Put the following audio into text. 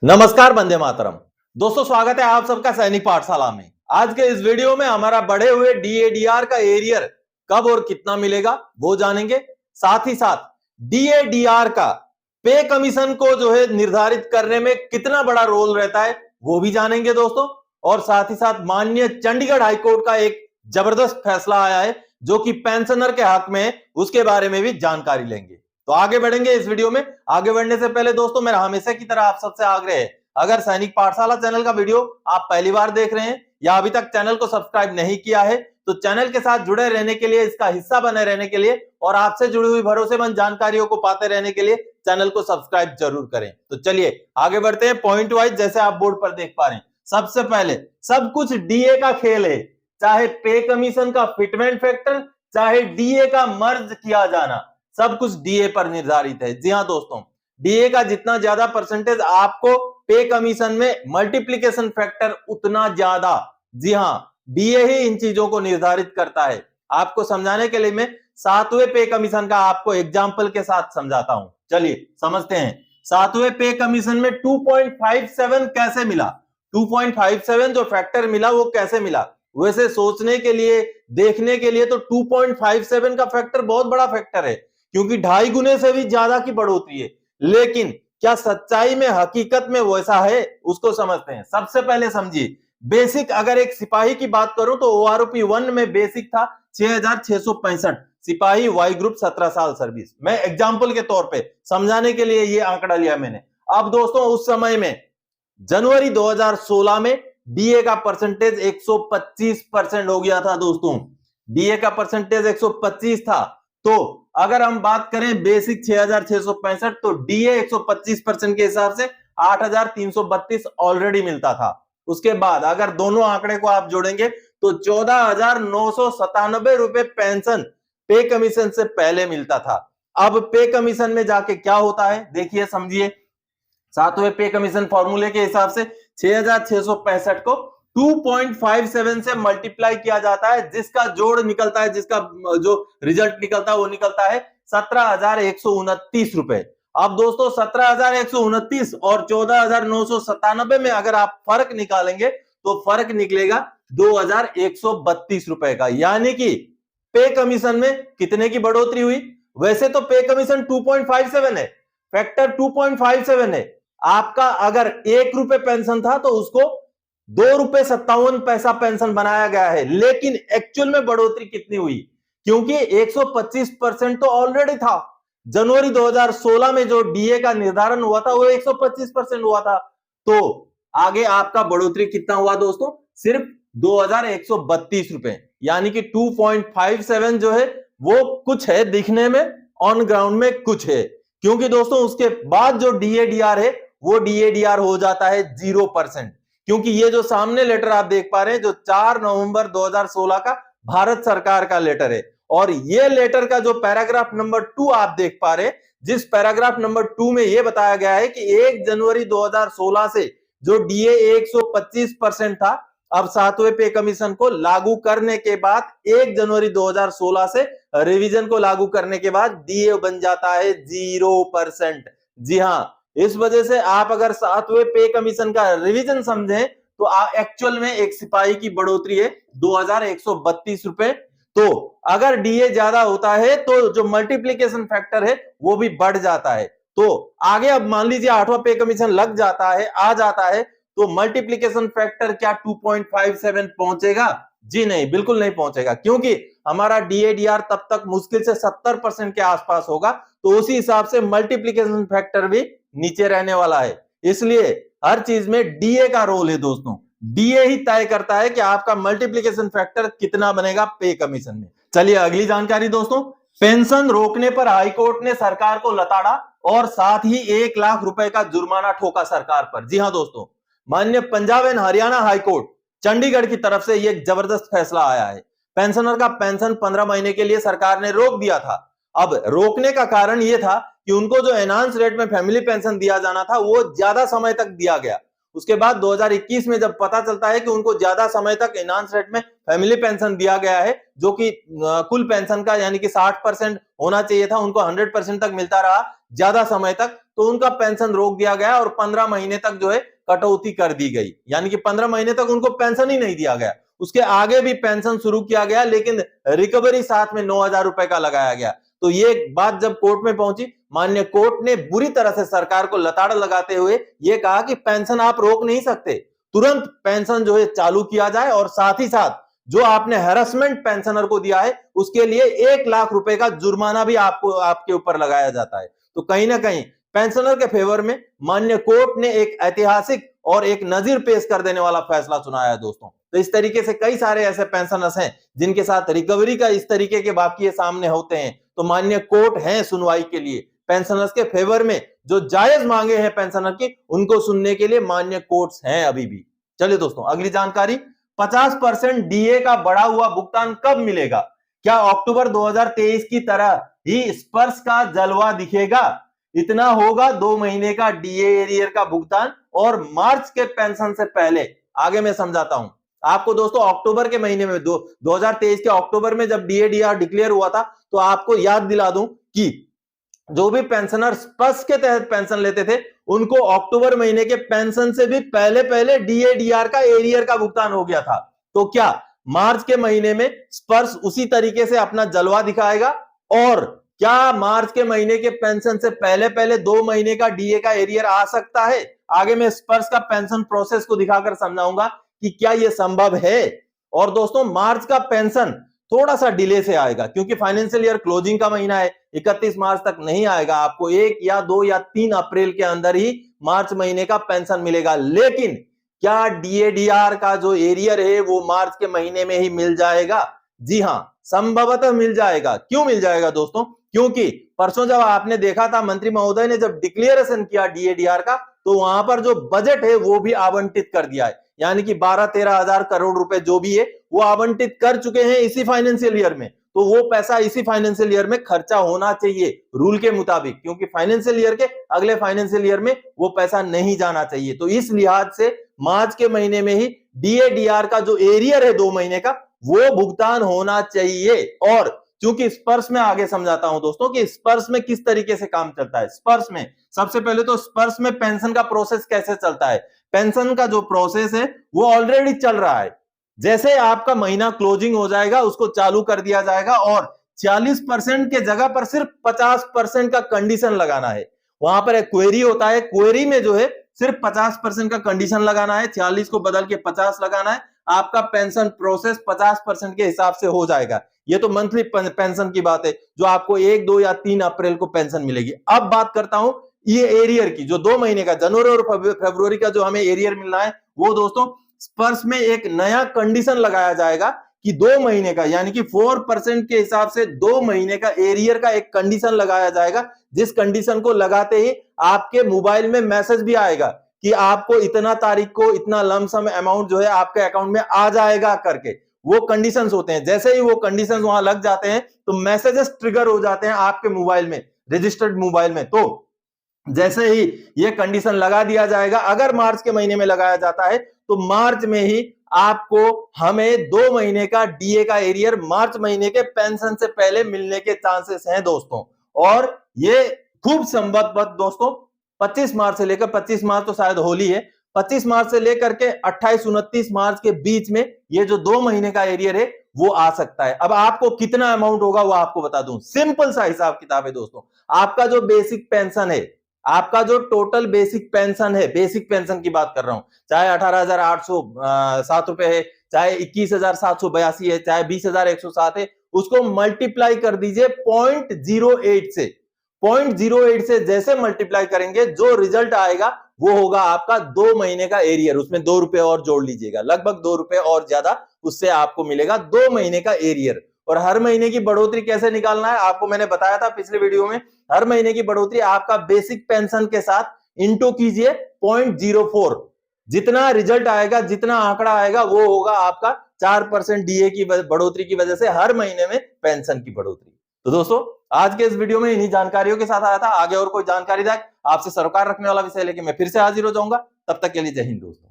नमस्कार, वंदे मातरम। दोस्तों, स्वागत है आप सबका सैनिक पाठशाला में। आज के इस वीडियो में हमारा बढ़े हुए डीएडीआर का एरियर कब और कितना मिलेगा वो जानेंगे। साथ ही साथ डीएडीआर का पे कमीशन को जो है निर्धारित करने में कितना बड़ा रोल रहता है वो भी जानेंगे दोस्तों। और साथ ही साथ माननीय चंडीगढ़ हाईकोर्ट का एक जबरदस्त फैसला आया है जो कि पेंशनर के हक में है, उसके बारे में भी जानकारी लेंगे। तो आगे बढ़ेंगे इस वीडियो में। आगे बढ़ने से पहले दोस्तों, मेरा हमेशा की तरह आप सबसे आग्रह है, अगर सैनिक पाठशाला चैनल का वीडियो आप पहली बार देख रहे हैं या अभी तक चैनल को सब्सक्राइब नहीं किया है तो चैनल के साथ जुड़े रहने के लिए, इसका हिस्सा बने रहने के लिए और आपसे जुड़ी हुई भरोसेमंद जानकारियों को पाते रहने के लिए चैनल को सब्सक्राइब जरूर करें। तो चलिए आगे बढ़ते हैं पॉइंट वाइज, जैसे आप बोर्ड पर देख पा रहे हैं। सबसे पहले सब कुछ डीए का खेल है, चाहे पे कमीशन का फिटमेंट फैक्टर, चाहे डीए का मर्ज किया जाना, सब कुछ डीए पर निर्धारित है। जी हां दोस्तों, डीए का जितना ज्यादा परसेंटेज आपको पे कमीशन में मल्टीप्लीकेशन फैक्टर उतना ज्यादा। जी हां, डीए ही इन चीजों को निर्धारित करता है। आपको समझाने के लिए मैं 7वें पे कमीशन का आपको एग्जांपल के साथ समझाता हूं। चलिए समझते हैं। 7वें पे कमीशन में 2.57 कैसे मिला, 2.57 जो फैक्टर मिला वो कैसे मिला। वैसे सोचने के लिए, देखने के लिए तो 2.57 का फैक्टर बहुत बड़ा फैक्टर है, क्योंकि 2.5 गुने से भी ज्यादा की बढ़ोतरी है। लेकिन क्या सच्चाई में, हकीकत में वैसा है, उसको समझते हैं। सबसे पहले समझिए, बेसिक अगर एक सिपाही की बात करूं तो ओआरओपी 1 में बेसिक था 6665, सिपाही वाई ग्रुप 17 साल सर्विस। मैं एग्जांपल के तौर पे समझाने के लिए ये आंकड़ा लिया मैंने। अब दोस्तों, उस समय में जनवरी 2016 में डीए का परसेंटेज 125% हो गया था दोस्तों। डीए का परसेंटेज 125 था। तो अगर हम बात करें बेसिक 6665 तो डीए 125% के हिसाब से 8332 ऑलरेडी मिलता था। उसके बाद अगर दोनों आंकड़े को आप जोड़ेंगे तो 14,997 रुपए पेंशन पे कमीशन से पहले मिलता था। अब पे कमीशन में जाके क्या होता है देखिए, समझिए। 7वें पे कमीशन फॉर्मूले के हिसाब से 6665 को 2.57 से मल्टीप्लाई किया जाता है, जिसका जोड़ निकलता है, जिसका जो रिजल्ट निकलता है वो निकलता है 17,129 रुपए। अब दोस्तों 17,129 और 14,997 में अगर आप फर्क निकालेंगे तो फर्क निकलेगा 2,132 रुपए का। यानी कि पे कमीशन में कितने की बढ़ोतरी हुई। वैसे तो पे कमीशन 2.57 है, फैक्टर 2.57 है। आपका अगर 1 रुपए पेंशन था तो उसको 2 रुपए 57 पैसा पेंशन बनाया गया है। लेकिन एक्चुअल में बढ़ोतरी कितनी हुई, क्योंकि 125% तो ऑलरेडी था। जनवरी 2016 में जो डीए का निर्धारण हुआ था वो 125% हुआ था। तो आगे आपका बढ़ोतरी कितना हुआ दोस्तों, सिर्फ 2,132 रुपए। यानी कि 2.57 जो है वो कुछ है दिखने में, ऑन ग्राउंड में कुछ है। क्योंकि दोस्तों उसके बाद जो डीएडीआर है वो डीएडीआर हो जाता है 0%। क्योंकि ये जो सामने लेटर आप देख पा रहे हैं, जो 4 नवंबर 2016 का भारत सरकार का लेटर है, और ये लेटर का जो पैराग्राफ नंबर 2 आप देख पा रहे हैं, जिस पैराग्राफ नंबर 2 में ये बताया गया है कि 1 जनवरी 2016 से जो डीए 125% था, अब 7वें पे कमीशन को लागू करने के बाद 1 जनवरी 2016 से रिवीजन को लागू करने के बाद डीए बन जाता है 0%। जी हां, इस वजह से आप अगर 7वें पे कमीशन का रिवीजन समझें तो एक्चुअल में एक सिपाही की बढ़ोतरी है 2,132 रुपए। तो अगर डीए ज्यादा होता है तो जो मल्टीप्लीकेशन फैक्टर है वो भी बढ़ जाता है। तो आगे अब मान लीजिए 8वां पे कमीशन लग जाता है, आ जाता है, तो मल्टीप्लीकेशन फैक्टर क्या 2.57 पहुंचेगा? जी नहीं, बिल्कुल नहीं पहुंचेगा, क्योंकि हमारा डीएडीआर तब तक मुश्किल से 70% के आसपास होगा। तो उसी हिसाब से मल्टीप्लीकेशन फैक्टर भी नीचे रहने वाला है। इसलिए हर चीज में डीए का रोल है दोस्तों। डीए ही तय करता है कि आपका मल्टीप्लीकेशन फैक्टर कितना बनेगा पे कमीशन में। चलिए अगली जानकारी दोस्तों, पेंशन रोकने पर हाईकोर्ट ने सरकार को लताड़ा और साथ ही 1 लाख रुपए का जुर्माना ठोका सरकार पर। जी हां दोस्तों, माननीय पंजाब एंड हरियाणा हाईकोर्ट चंडीगढ़ की तरफ से यह जबरदस्त फैसला आया है। पेंशनर का पेंशन 15 महीने के लिए सरकार ने रोक दिया था। अब रोकने का कारण यह था कि उनको जो एनहांस रेट में फैमिली पेंशन दिया जाना था वो ज्यादा समय तक दिया गया। उसके बाद 2021 में जब पता चलता है कि उनको ज्यादा समय तक एनहांस रेट में फैमिली पेंशन दिया गया है, जो कि कुल पेंशन का यानी कि 60% होना चाहिए था, उनको 100% तक मिलता रहा ज्यादा समय तक, तो उनका पेंशन रोक दिया गया और 15 महीने तक जो है कटौती कर दी गई, यानी कि 15 महीने तक उनको पेंशन ही नहीं दिया गया। उसके आगे भी पेंशन शुरू किया गया, लेकिन रिकवरी साथ में 9,000 रुपए का लगाया गया। तो ये बात जब कोर्ट में पहुंची, माननीय कोर्ट ने बुरी तरह से सरकार को लताड़ लगाते हुए ये कहा कि पेंशन आप रोक नहीं सकते, तुरंत पेंशन जो है चालू किया जाए और साथ ही साथ जो आपने हैरेसमेंट पेंशनर को दिया है उसके लिए 1 लाख रुपए का जुर्माना भी आपके ऊपर लगाया जाता है। तो कहीं ना कहीं पेंशनर के फेवर में माननीय कोर्ट ने एक ऐतिहासिक और एक नजीर पेश कर देने वाला फैसला सुनाया है दोस्तों। तो इस तरीके से कई सारे ऐसे पेंशनर्स हैं जिनके साथ रिकवरी का इस तरीके के वाकये सामने होते हैं, तो माननीय कोर्ट है सुनवाई के लिए पेंशनर्स के फेवर में। जो जायज मांगे हैं पेंशनर की, उनको सुनने के लिए माननीय कोर्ट्स हैं अभी भी। चलिए दोस्तों, अगली जानकारी, 50% डीए का बढ़ा हुआ भुगतान कब मिलेगा? क्या अक्टूबर 2023 की तरह ही स्पर्श का जलवा दिखेगा? इतना होगा 2 महीने का डीए एरियर का भुगतान और मार्च के पेंशन से पहले। आगे मैं समझाता हूं आपको दोस्तों। अक्टूबर के महीने में 2023 के अक्टूबर में जब डीएडीआर डिक्लेयर हुआ था, तो आपको याद दिला दूं कि जो भी पेंशनर स्पर्श के तहत पेंशन लेते थे, उनको अक्टूबर महीने के पेंशन से भी पहले डीएडीआर का एरियर का भुगतान हो गया था। तो क्या मार्च के महीने में स्पर्श उसी तरीके से अपना जलवा दिखाएगा? और क्या मार्च के महीने के पेंशन से पहले 2 महीने का डीए का एरियर आ सकता है? आगे मैं स्पर्श का पेंशन प्रोसेस को दिखाकर समझाऊंगा कि क्या यह संभव है। और दोस्तों, मार्च का पेंशन थोड़ा सा डिले से आएगा क्योंकि फाइनेंशियल ईयर क्लोजिंग का महीना है, 31 मार्च तक नहीं आएगा। आपको 1 या 2 या 3 अप्रैल के अंदर ही मार्च महीने का पेंशन मिलेगा। लेकिन क्या डीएडीआर का जो एरियर है वो मार्च के महीने में ही मिल जाएगा? जी हां, संभवतः मिल जाएगा। क्यों मिल जाएगा दोस्तों? क्योंकि परसों जब आपने देखा था मंत्री महोदय ने जब डिक्लेरेशन किया डीएडीआर का, तो वहां पर जो बजट है वो भी आवंटित कर दिया है, यानी कि 12-13 हजार करोड़ रुपए जो भी है वो आवंटित कर चुके हैं इसी फाइनेंशियल ईयर में। तो वो पैसा इसी फाइनेंशियल ईयर में खर्चा होना चाहिए रूल के मुताबिक, क्योंकि फाइनेंशियल ईयर के अगले फाइनेंशियल ईयर में वो पैसा नहीं जाना चाहिए। तो इस लिहाज से मार्च के महीने में ही डीएडीआर का जो एरियर है 2 महीने का, वो भुगतान होना चाहिए। और क्योंकि स्पर्श में आगे समझाता हूं दोस्तों कि स्पर्श में किस तरीके से काम चलता है। स्पर्श में सबसे पहले तो स्पर्श में पेंशन का प्रोसेस कैसे चलता है। पेंशन का जो प्रोसेस है वो ऑलरेडी चल रहा है। जैसे आपका महीना क्लोजिंग हो जाएगा उसको चालू कर दिया जाएगा और 40% के जगह पर सिर्फ 50% का कंडीशन लगाना है। वहां पर एक क्वेरी होता है, क्वेरी में जो है सिर्फ 50% का कंडीशन लगाना है, 46 को बदल के 50 लगाना है, आपका पेंशन प्रोसेस 50% के हिसाब से हो जाएगा। ये तो मंथली पेंशन की बात है जो आपको 1, 2 या 3 अप्रैल को पेंशन मिलेगी। अब बात करता हूं ये एरियर की, जो 2 महीने का जनवरी और फरवरी का जो हमें एरियर मिलना है, वो दोस्तों स्पर्श में एक नया कंडीशन लगाया जाएगा कि 2 महीने का यानी कि 4% के हिसाब से 2 महीने का एरियर का एक कंडीशन लगाया जाएगा, जिस कंडीशन को लगाते ही आपके मोबाइल में मैसेज भी आएगा कि आपको इतना तारीख को इतना लमसम अमाउंट जो है आपके अकाउंट में आ जाएगा करके। वो कंडीशंस होते हैं, जैसे ही वो कंडीशंस वहां लग जाते हैं तो मैसेजेस ट्रिगर हो जाते हैं आपके मोबाइल में, रजिस्टर्ड मोबाइल में। तो जैसे ही ये कंडीशन लगा दिया जाएगा, अगर मार्च के महीने में लगाया जाता है तो मार्च में ही आपको हमें 2 महीने का डीए का एरियर मार्च महीने के पेंशन से पहले मिलने के चांसेस हैं दोस्तों। और ये खूब संभव दोस्तों 25 मार्च से लेकर 25 मार्च तो शायद होली है, 25 मार्च से लेकर के 28-29 मार्च के बीच में ये जो 2 महीने का एरियर है वो आ सकता है। अब आपको कितना अमाउंट होगा वो आपको बता दूं, सिंपल सा हिसाब किताब है दोस्तों। आपका जो बेसिक पेंशन है, आपका जो टोटल बेसिक पेंशन है, बेसिक पेंशन की बात कर रहा हूं, चाहे 18,807 रुपए है, चाहे 21,782 है, चाहे 20,107 है, उसको मल्टीप्लाई कर दीजिए 0.08 से। 0.08 से जैसे मल्टीप्लाई करेंगे जो रिजल्ट आएगा वो होगा आपका 2 महीने का एरियर। उसमें 2 रुपए और जोड़ लीजिएगा, लगभग 2 रुपए और ज्यादा उससे आपको मिलेगा 2 महीने का एरियर। और हर महीने की बढ़ोतरी कैसे निकालना है आपको मैंने बताया था पिछले वीडियो में। हर महीने की बढ़ोतरी आपका बेसिक पेंशन के साथ इंटू कीजिए 0.04, जितना रिजल्ट आएगा, जितना आंकड़ा आएगा वो होगा आपका 4% डीए की बढ़ोतरी की वजह से हर महीने में पेंशन की बढ़ोतरी। तो दोस्तों आज के इस वीडियो में इन्हीं जानकारियों के साथ आया था। आगे और कोई जानकारी आपसे सरोकार रखने वाला विषय लेके मैं फिर से हाजिर हो जाऊंगा। तब तक के लिए जय हिंद दोस्तों।